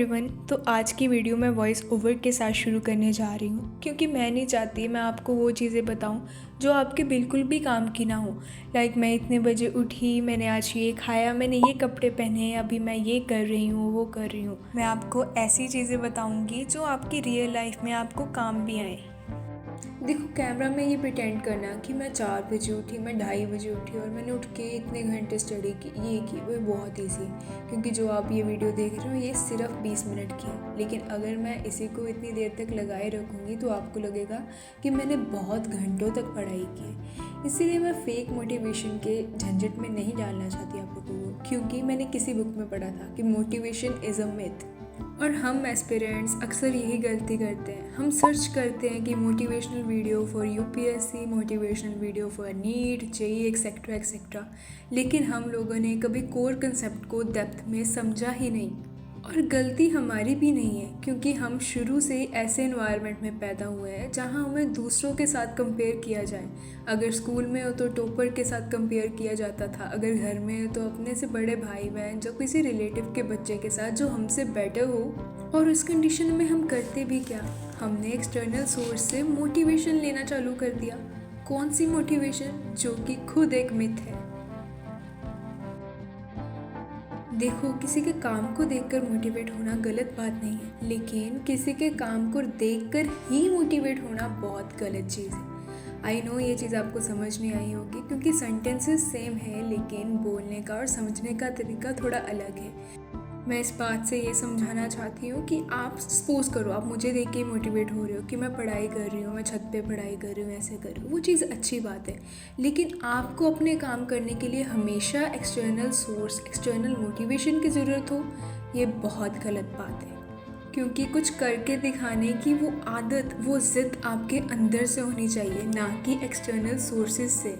Everyone. तो आज की वीडियो मैं वॉइस ओवर के साथ शुरू करने जा रही हूँ क्योंकि मैं नहीं चाहती मैं आपको वो चीज़ें बताऊँ जो आपके बिल्कुल भी काम की ना हो। लाइक मैं इतने बजे उठी, मैंने आज ये खाया, मैंने ये कपड़े पहने, अभी मैं ये कर रही हूँ, वो कर रही हूँ। मैं आपको ऐसी चीज़ें बताऊँगी जो आपकी रियल लाइफ में आपको काम भी आए। देखो, कैमरा में ये प्रिटेंड करना कि मैं 4 बजे उठी, मैं 2:30 बजे उठी और मैंने उठ के इतने घंटे स्टडी की, ये की, वो बहुत ईजी है। क्योंकि जो आप ये वीडियो देख रहे हो ये सिर्फ 20 मिनट की है। लेकिन अगर मैं इसी को इतनी देर तक लगाए रखूँगी तो आपको लगेगा कि मैंने बहुत घंटों तक पढ़ाई की है। इसीलिए मैं फेक मोटिवेशन के झंझट में नहीं डालना चाहती आप लोगों को, क्योंकि मैंने किसी बुक में पढ़ा था कि मोटिवेशन इज़ अ मिथ। और हम एस्पिरेंट्स अक्सर यही गलती करते हैं, हम सर्च करते हैं कि motivational video for UPSC, motivational video for NEET, JEE etcetera etcetera. लेकिन हम लोगों ने कभी कोर कंसेप्ट को डेप्थ में समझा ही नहीं। और गलती हमारी भी नहीं है, क्योंकि हम शुरू से ऐसे एनवायरनमेंट में पैदा हुए हैं जहां हमें दूसरों के साथ कंपेयर किया जाए। अगर स्कूल में हो तो टॉपर के साथ कंपेयर किया जाता था, अगर घर में हो तो अपने से बड़े भाई बहन जो किसी रिलेटिव के बच्चे के साथ जो हमसे बेटर हो। और उस कंडीशन में हम करते भी क्या, हमने एक्सटर्नल सोर्स से मोटिवेशन लेना चालू कर दिया। कौन सी मोटिवेशन, जो कि खुद एक मिथ है। देखो, किसी के काम को देखकर मोटिवेट होना गलत बात नहीं है, लेकिन किसी के काम को देखकर ही मोटिवेट होना बहुत गलत चीज़ है। आई नो ये चीज़ आपको समझ नहीं आई होगी क्योंकि सेंटेंसेस सेम है, लेकिन बोलने का और समझने का तरीका थोड़ा अलग है। मैं इस बात से ये समझाना चाहती हूँ कि आप सपोज़ करो आप मुझे देख के मोटिवेट हो रहे हो कि मैं पढ़ाई कर रही हूँ, मैं छत पे पढ़ाई कर रही हूँ, ऐसे कर रही हूँ, वो चीज़ अच्छी बात है। लेकिन आपको अपने काम करने के लिए हमेशा एक्सटर्नल सोर्स, एक्सटर्नल मोटिवेशन की ज़रूरत हो, ये बहुत गलत बात है। क्योंकि कुछ करके दिखाने की वो आदत, वो ज़िद आपके अंदर से होनी चाहिए, ना कि एक्सटर्नल सोर्सेज से।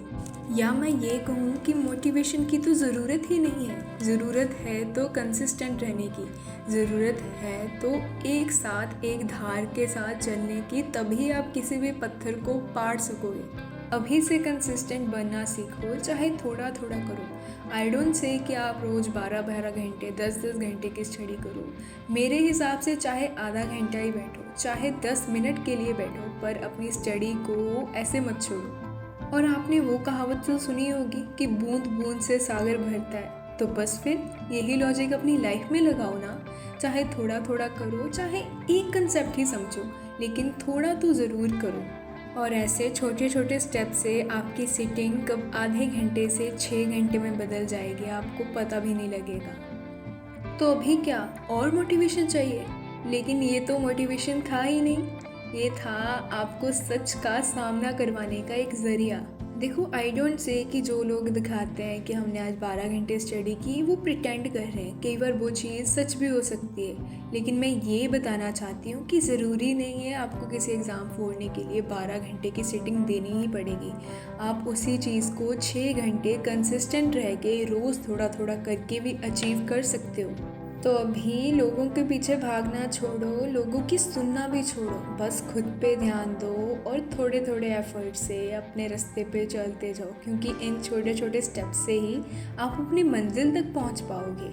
या मैं ये कहूँ कि मोटिवेशन की तो ज़रूरत ही नहीं है। ज़रूरत है तो कंसिस्टेंट रहने की, ज़रूरत है तो एक साथ एक धार के साथ चलने की, तभी आप किसी भी पत्थर को पार सकोगे। अभी से कंसिस्टेंट बनना सीखो, चाहे थोड़ा थोड़ा करो। आई डोंट से कि आप रोज़ 12-12 घंटे, 10-10 घंटे की स्टडी करो। मेरे हिसाब से चाहे आधा घंटा ही बैठो, चाहे 10 मिनट के लिए बैठो, पर अपनी स्टडी को ऐसे मत छोड़ो। और आपने वो कहावत तो सुनी होगी कि बूंद बूंद से सागर भरता है, तो बस फिर यही लॉजिक अपनी लाइफ में लगाओ ना। चाहे थोड़ा थोड़ा करो, चाहे एक कंसेप्ट ही समझो, लेकिन थोड़ा तो ज़रूर करो। और ऐसे छोटे छोटे स्टेप से आपकी सिटिंग कब आधे घंटे से 6 घंटे में बदल जाएगी, आपको पता भी नहीं लगेगा। तो अभी क्या और मोटिवेशन चाहिए? लेकिन ये तो मोटिवेशन था ही नहीं, ये था आपको सच का सामना करवाने का एक ज़रिया। देखो, आई डोंट से कि जो लोग दिखाते हैं कि हमने आज 12 घंटे स्टडी की, वो प्रिटेंड कर रहे हैं। कई बार वो चीज़ सच भी हो सकती है, लेकिन मैं ये बताना चाहती हूँ कि ज़रूरी नहीं है आपको किसी एग्ज़ाम फोड़ने के लिए 12 घंटे की सिटिंग देनी ही पड़ेगी। आप उसी चीज़ को 6 घंटे कंसिस्टेंट रह के रोज़ थोड़ा थोड़ा करके भी अचीव कर सकते हो। तो अभी लोगों के पीछे भागना छोड़ो, लोगों की सुनना भी छोड़ो, बस खुद पे ध्यान दो और थोड़े थोड़े एफर्ट से अपने रास्ते पे चलते जाओ, क्योंकि इन छोटे छोटे स्टेप से ही आप अपनी मंजिल तक पहुंच पाओगे।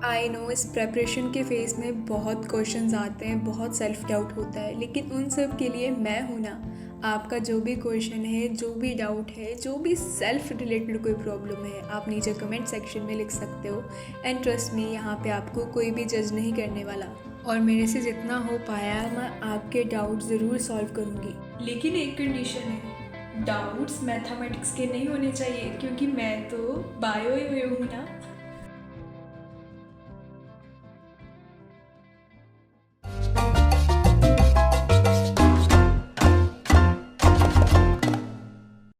आई नो इस प्रेपरेशन के फेज़ में बहुत क्वेश्चंस आते हैं, बहुत सेल्फ डाउट होता है, लेकिन उन सब के लिए मैं हूँ ना। आपका जो भी क्वेश्चन है, जो भी डाउट है, जो भी सेल्फ रिलेटेड कोई प्रॉब्लम है, आप नीचे कमेंट सेक्शन में लिख सकते हो। एंड ट्रस्ट मी, यहाँ पे आपको कोई भी जज नहीं करने वाला। और मेरे से जितना हो पाया मैं आपके डाउट ज़रूर सॉल्व करूँगी। लेकिन एक कंडीशन है, डाउट्स मैथमेटिक्स के नहीं होने चाहिए, क्योंकि मैं तो बायो ही हूँ ना।